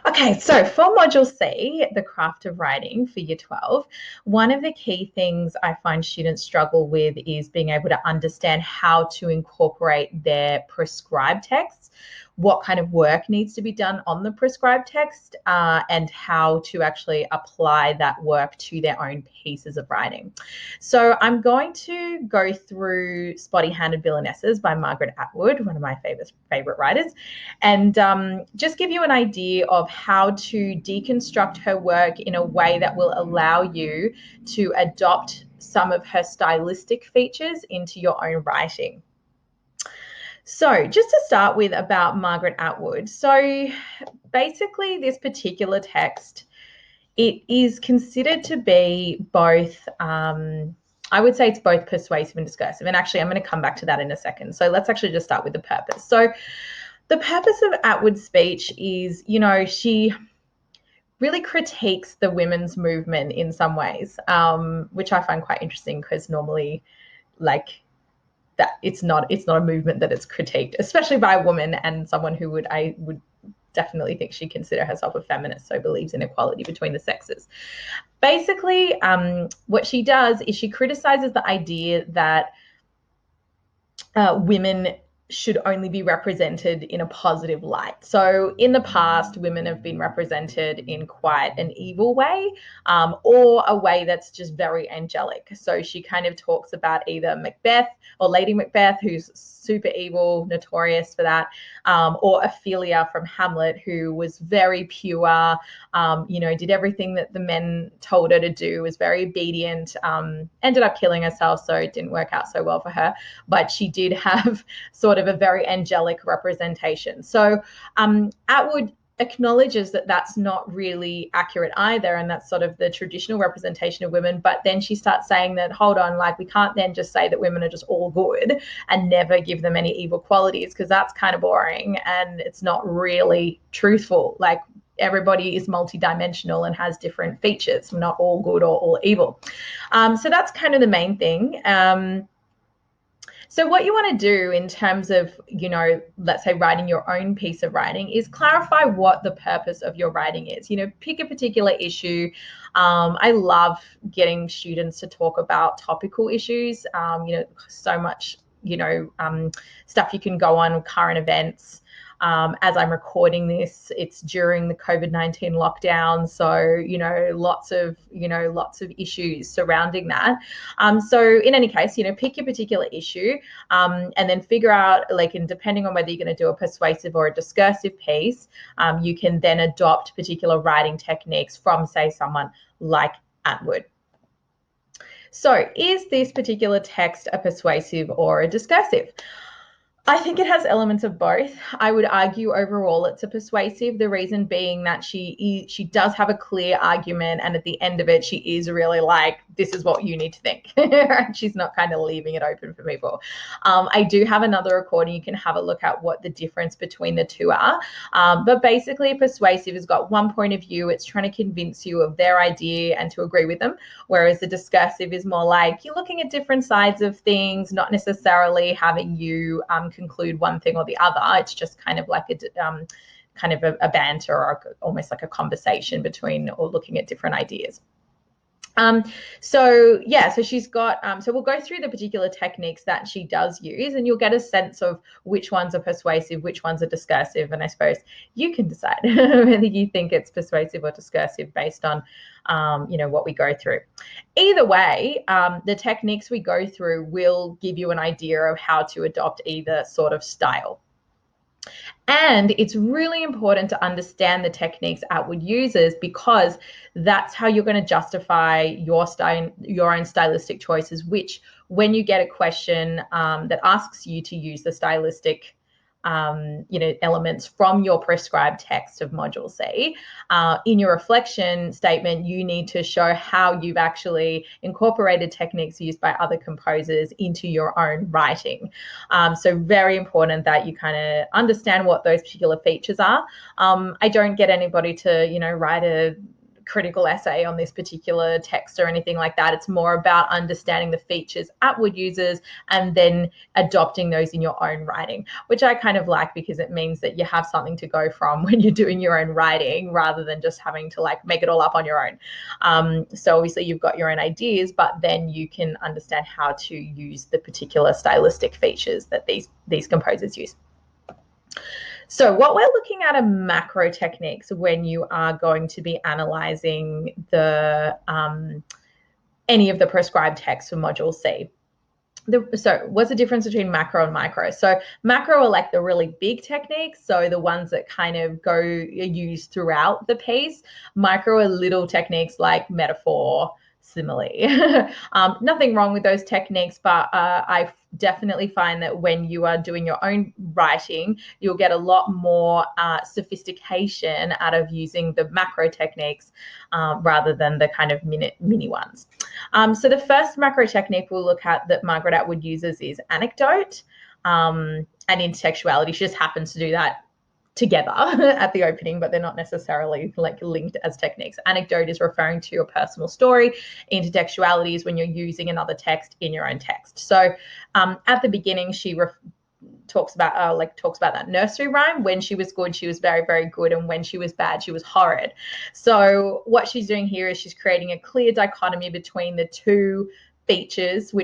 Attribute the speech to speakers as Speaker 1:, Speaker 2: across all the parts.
Speaker 1: Okay, so for Module C, the craft of writing for Year 12, one of the key things I find students struggle with is being able to understand how to incorporate their prescribed texts, what kind of work needs to be done on the prescribed text, and how to actually apply that work to their own pieces of writing. So I'm going to go through Spotty Handed Villainesses by Margaret Atwood, one of my favorite writers, and just give you an idea of how to deconstruct her work in a way that will allow you to adopt some of her stylistic features into your own writing. So just to start with about Margaret Atwood. So basically this particular text, it is considered to be both, I would say it's both persuasive and discursive. And actually, I'm going to come back to that in a second. So let's actually just start with the purpose. So the purpose of Atwood's speech is, she really critiques the women's movement in some ways, which I find quite interesting because normally, like, that it's not a movement that it's critiqued, especially by a woman and someone who I would definitely think she'd consider herself a feminist, so believes in equality between the sexes. Basically, what she does is she criticizes the idea that women should only be represented in a positive light. So in the past, women have been represented in quite an evil way, or a way that's just very angelic. So she kind of talks about either Macbeth or Lady Macbeth, who's super evil, notorious for that, or Ophelia from Hamlet, who was very pure, did everything that the men told her to do, was very obedient, ended up killing herself, so it didn't work out so well for her, but she did have sort of a very angelic representation. So Atwood acknowledges that that's not really accurate either, and that's sort of the traditional representation of women. But then she starts saying that, hold on, like, we can't then just say that women are just all good and never give them any evil qualities, because that's kind of boring and it's not really truthful. Like, everybody is multidimensional and has different features. We're not all good or all evil. So that's kind of the main thing. So what you want to do in terms of, let's say writing your own piece of writing is clarify what the purpose of your writing is. Pick a particular issue. I love getting students to talk about topical issues. So much, stuff you can go on, current events. As I'm recording this, it's during the COVID-19 lockdown, so lots of issues surrounding that. So in any case, pick your particular issue, and then figure out, and depending on whether you're going to do a persuasive or a discursive piece, you can then adopt particular writing techniques from, say, someone like Atwood. So is this particular text a persuasive or a discursive? I think it has elements of both. I would argue overall it's a persuasive, the reason being that she does have a clear argument, and at the end of it she is really like, this is what you need to think. She's not kind of leaving it open for people. I do have another recording. You can have a look at what the difference between the two are. But basically persuasive has got one point of view. It's trying to convince you of their idea and to agree with them, whereas the discursive is more like you're looking at different sides of things, not necessarily having you conclude one thing or the other. It's just kind of like a banter, or almost like a conversation between, or looking at different ideas. So she's got, so we'll go through the particular techniques that she does use, and you'll get a sense of which ones are persuasive, which ones are discursive. And I suppose you can decide whether you think it's persuasive or discursive based on, what we go through. Either way, the techniques we go through will give you an idea of how to adopt either sort of style. And it's really important to understand the techniques Atwood uses, because that's how you're going to justify your own stylistic choices, which, when you get a question that asks you to use the stylistic elements from your prescribed text of Module C, in your reflection statement, you need to show how you've actually incorporated techniques used by other composers into your own writing. So very important that you kind of understand what those particular features are. I don't get anybody to, write a critical essay on this particular text or anything like that. It's more about understanding the features Atwood uses and then adopting those in your own writing, which I kind of like because it means that you have something to go from when you're doing your own writing rather than just having to like make it all up on your own. So obviously you've got your own ideas, but then you can understand how to use the particular stylistic features that these composers use. So what we're looking at are macro techniques when you are going to be analyzing the any of the prescribed texts for Module C. So what's the difference between macro and micro? So macro are like the really big techniques, so the ones that kind of go used throughout the piece. Micro are little techniques like metaphor, simile. Nothing wrong with those techniques, but I definitely find that when you are doing your own writing, you'll get a lot more sophistication out of using the macro techniques rather than the kind of mini ones. So the first macro technique we'll look at that Margaret Atwood uses is anecdote and intertextuality. She just happens to do that together at the opening, but they're not necessarily like linked as techniques. Anecdote is referring to your personal story. Intertextuality is when you're using another text in your own text. So at the beginning, she talks about that nursery rhyme. When she was good, she was very, very good, and when she was bad, she was horrid. So what she's doing here is she's creating a clear dichotomy between the two features,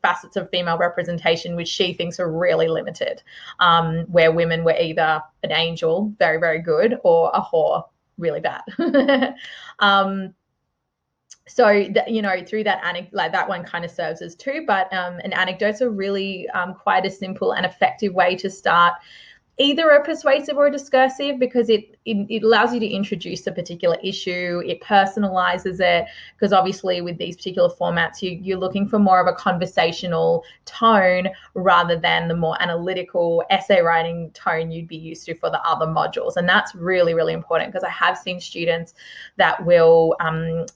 Speaker 1: facets of female representation, which she thinks are really limited, where women were either an angel, very, very good, or a whore, really bad. So through that anecdote, like that one kind of serves as two, but an anecdote's a really quite a simple and effective way to start either a persuasive or a discursive, because it allows you to introduce a particular issue. It personalizes it, because obviously with these particular formats, you're looking for more of a conversational tone rather than the more analytical essay writing tone you'd be used to for the other modules. And that's really, really important, because I have seen students that will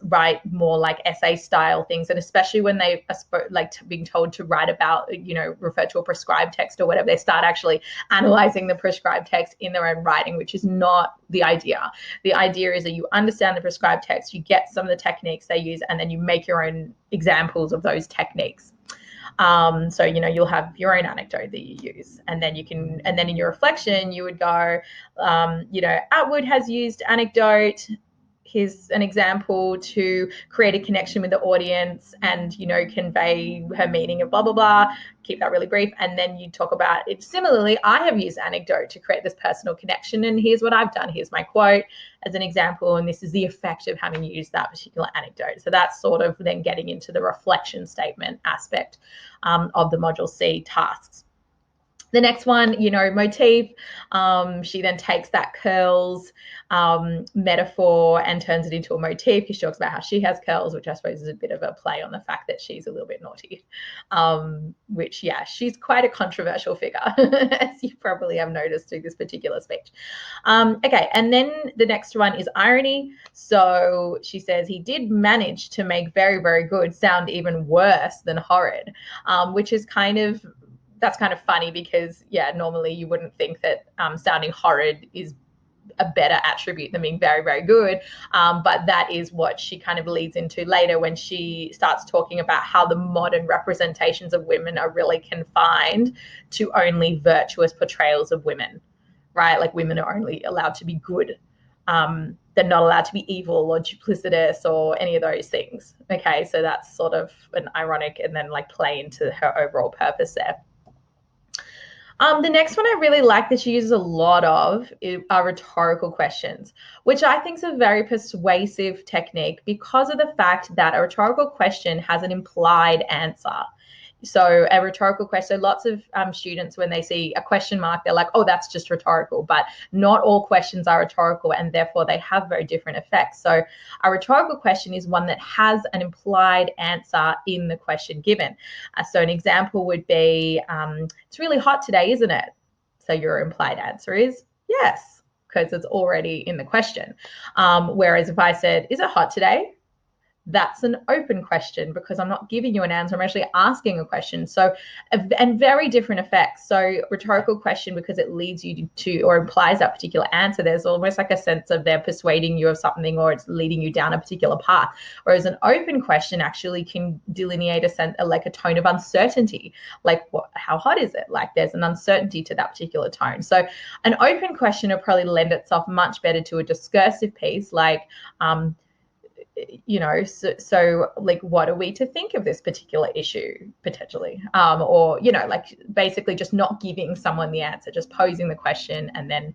Speaker 1: write more like essay style things, and especially when they are being told to write about, refer to a prescribed text or whatever, they start actually analyzing the prescribed text in their own writing, which is not the idea. The idea is that you understand the prescribed text, you get some of the techniques they use, and then you make your own examples of those techniques. So you'll have your own anecdote that you use, and then in your reflection you would go, Atwood has used anecdote. Here's an example to create a connection with the audience and, convey her meaning of blah, blah, blah. Keep that really brief. And then you talk about it. Similarly, I have used anecdote to create this personal connection. And here's what I've done. Here's my quote as an example. And this is the effect of having used that particular anecdote. So that's sort of then getting into the reflection statement aspect of the Module C tasks. The next one, motif. She then takes that curls metaphor and turns it into a motif, because she talks about how she has curls, which I suppose is a bit of a play on the fact that she's a little bit naughty, which, yeah, she's quite a controversial figure, as you probably have noticed through this particular speech. Okay, and then the next one is irony. So she says, he did manage to make very, very good sound even worse than horrid, which is that's kind of funny, because normally you wouldn't think that sounding horrid is a better attribute than being very, very good, but that is what she kind of leads into later when she starts talking about how the modern representations of women are really confined to only virtuous portrayals of women, right? Like women are only allowed to be good. They're not allowed to be evil or duplicitous or any of those things. Okay, so that's sort of an ironic and then like play into her overall purpose there. The next one I really like that she uses a lot of are rhetorical questions, which I think is a very persuasive technique because of the fact that a rhetorical question has an implied answer. So a rhetorical question, lots of students, when they see a question mark, they're like, oh, that's just rhetorical. But not all questions are rhetorical, and therefore they have very different effects. So a rhetorical question is one that has an implied answer in the question given. So an example would be, it's really hot today, isn't it? So your implied answer is yes, because it's already in the question. Whereas if I said, is it hot today? that's an open question because I'm not giving you an answer. I'm actually asking a question. So, and very different effects. So, rhetorical question, because it leads you to or implies that particular answer, there's almost like a sense of they're persuading you of something or it's leading you down a particular path. Whereas an open question actually can delineate a sense, like a tone of uncertainty. Like, how hot is it? Like, there's an uncertainty to that particular tone. So, an open question will probably lend itself much better to a discursive piece, like, so like, what are we to think of this particular issue potentially, or like basically just not giving someone the answer, just posing the question and then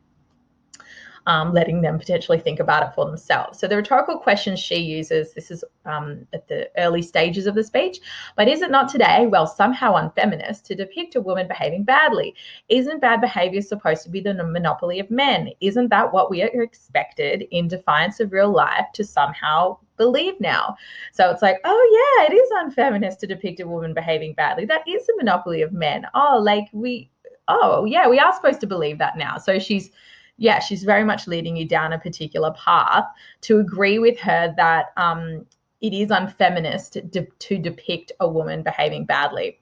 Speaker 1: letting them potentially think about it for themselves. So the rhetorical questions she uses, this is at the early stages of the speech, but is it not today, well, somehow unfeminist to depict a woman behaving badly? Isn't bad behavior supposed to be the monopoly of men? Isn't that what we are expected in defiance of real life to somehow believe now? So it's like, oh yeah, it is unfeminist to depict a woman behaving badly. That is the monopoly of men. We are supposed to believe that now. So she's very much leading you down a particular path to agree with her that it is unfeminist to depict a woman behaving badly.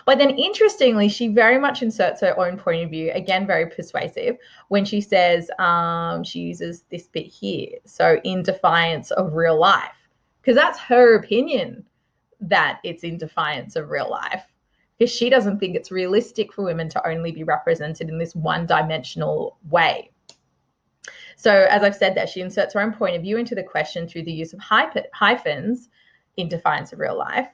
Speaker 1: But then interestingly, she very much inserts her own point of view, again, very persuasive, when she says, she uses this bit here. So in defiance of real life, because that's her opinion that it's in defiance of real life, because she doesn't think it's realistic for women to only be represented in this one-dimensional way. So as I've said there, she inserts her own point of view into the question through the use of hyphens in defiance of real life.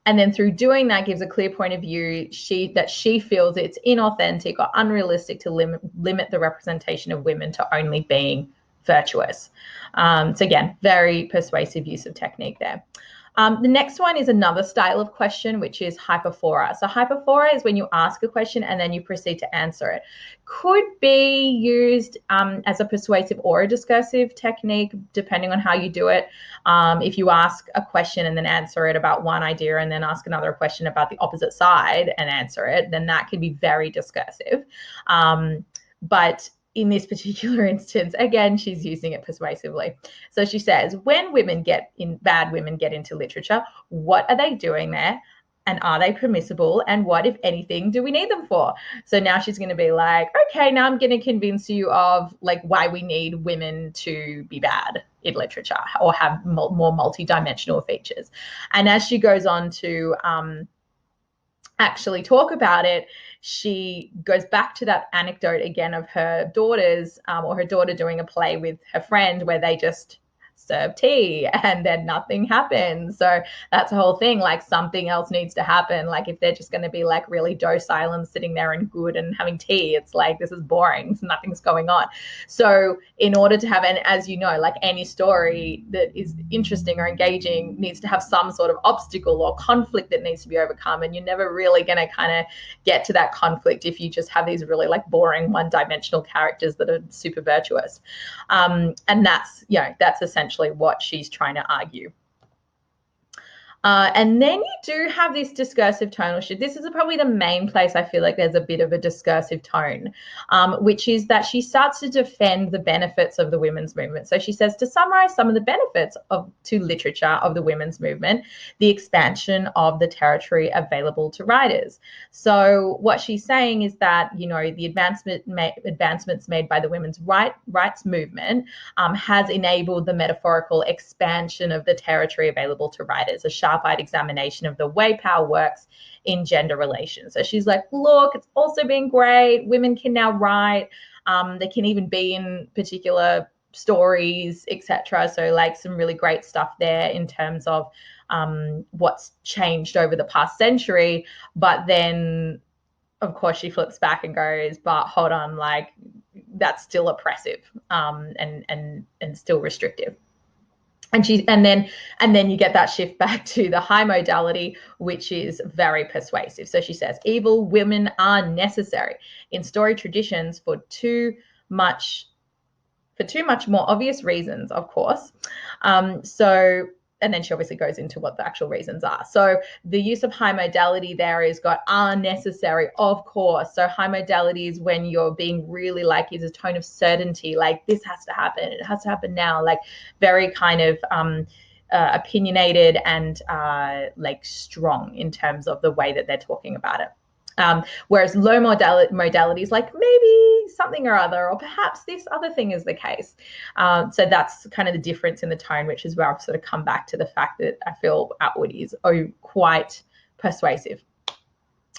Speaker 1: And then through doing that gives a clear point of view that she feels it's inauthentic or unrealistic to limit the representation of women to only being virtuous. So again, very persuasive use of technique there. The next one is another style of question, which is hyperphora. So hyperphora is when you ask a question and then you proceed to answer it. Could be used as a persuasive or a discursive technique, depending on how you do it. If you ask a question and then answer it about one idea and then ask another question about the opposite side and answer it, then that can be very discursive. But in this particular instance, again, she's using it persuasively. So she says, when bad women get into literature, what are they doing there? And are they permissible? And what, if anything, do we need them for? So now she's going to be like, okay, now I'm going to convince you of like why we need women to be bad in literature or have more multidimensional features. And as she goes on to actually talk about it, she goes back to that anecdote again of her daughters or her daughter doing a play with her friend where they just serve tea and then nothing happens. So that's the whole thing. Like, something else needs to happen. Like, if they're just going to be like really docile and sitting there and good and having tea, it's like, this is boring. Nothing's going on. So in order to have, and as you know, like any story that is interesting or engaging needs to have some sort of obstacle or conflict that needs to be overcome. And you're never really going to kind of get to that conflict if you just have these really like boring one-dimensional characters that are super virtuous. And that's essentially what she's trying to argue. And then you do have this discursive tonal shift. This is probably the main place I feel like there's a bit of a discursive tone, which is that she starts to defend the benefits of the women's movement. So she says, to summarize some of the benefits to literature of the women's movement, the expansion of the territory available to writers. So what she's saying is that, the advancements made by the women's rights movement has enabled the metaphorical expansion of the territory available to writers, a sharp-eyed examination of the way power works in gender relations. So she's like, look, it's also been great. Women can now write. They can even be in particular stories, etc. So like some really great stuff there in terms of what's changed over the past century. But then, of course, she flips back and goes, but hold on, like, that's still oppressive and still restrictive. And then you get that shift back to the high modality, which is very persuasive. So she says, evil women are necessary in story traditions for too much more obvious reasons, of course. So and then she obviously goes into what the actual reasons are. So the use of high modality there is got unnecessary, of course. So high modality is when you're being really like, is a tone of certainty, like this has to happen, it has to happen now, like very kind of opinionated and like strong in terms of the way that they're talking about it. Whereas low modalities, like maybe something or other, or perhaps this other thing is the case. So that's kind of the difference in the tone, which is where I've sort of come back to the fact that I feel Atwood is quite persuasive.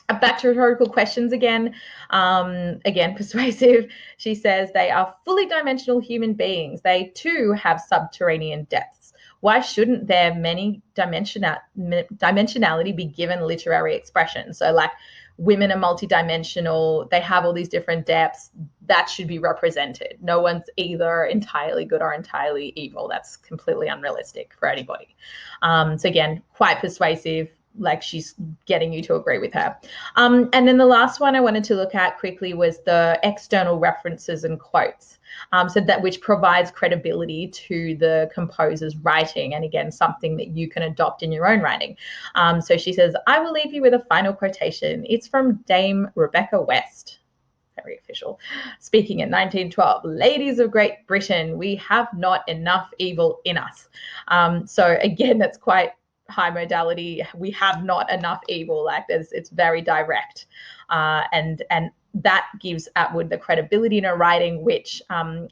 Speaker 1: Back to rhetorical questions again. Again, Persuasive. She says they are fully dimensional human beings. They too have subterranean depths. Why shouldn't their many dimensionality be given literary expression? So like women are multidimensional, they have all these different depths, that should be represented. No one's either entirely good or entirely evil. That's completely unrealistic for anybody. So again, quite persuasive, like she's getting you to agree with her. And then the last one I wanted to look at quickly was the external references and quotes. So that which provides credibility to the composer's writing, and again, something that you can adopt in your own writing. So she says, I will leave you with a final quotation. It's from Dame Rebecca West. Very official. Speaking in 1912, ladies of Great Britain, we have not enough evil in us. So again, that's quite high modality. We have not enough evil. Like it's very direct, and that gives Atwood the credibility in her writing, which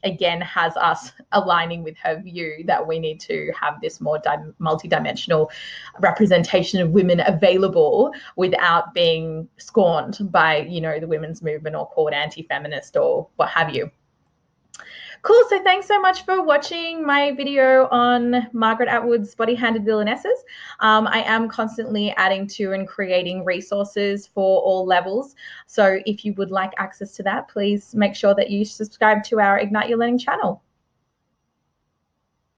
Speaker 1: again has us aligning with her view that we need to have this more multidimensional representation of women available without being scorned by, you know, the women's movement or called anti-feminist or what have you. Cool. So thanks so much for watching my video on Margaret Atwood's Body-Handed Villainesses. I am constantly adding to and creating resources for all levels. So if you would like access to that, please make sure that you subscribe to our Ignite Your Learning channel.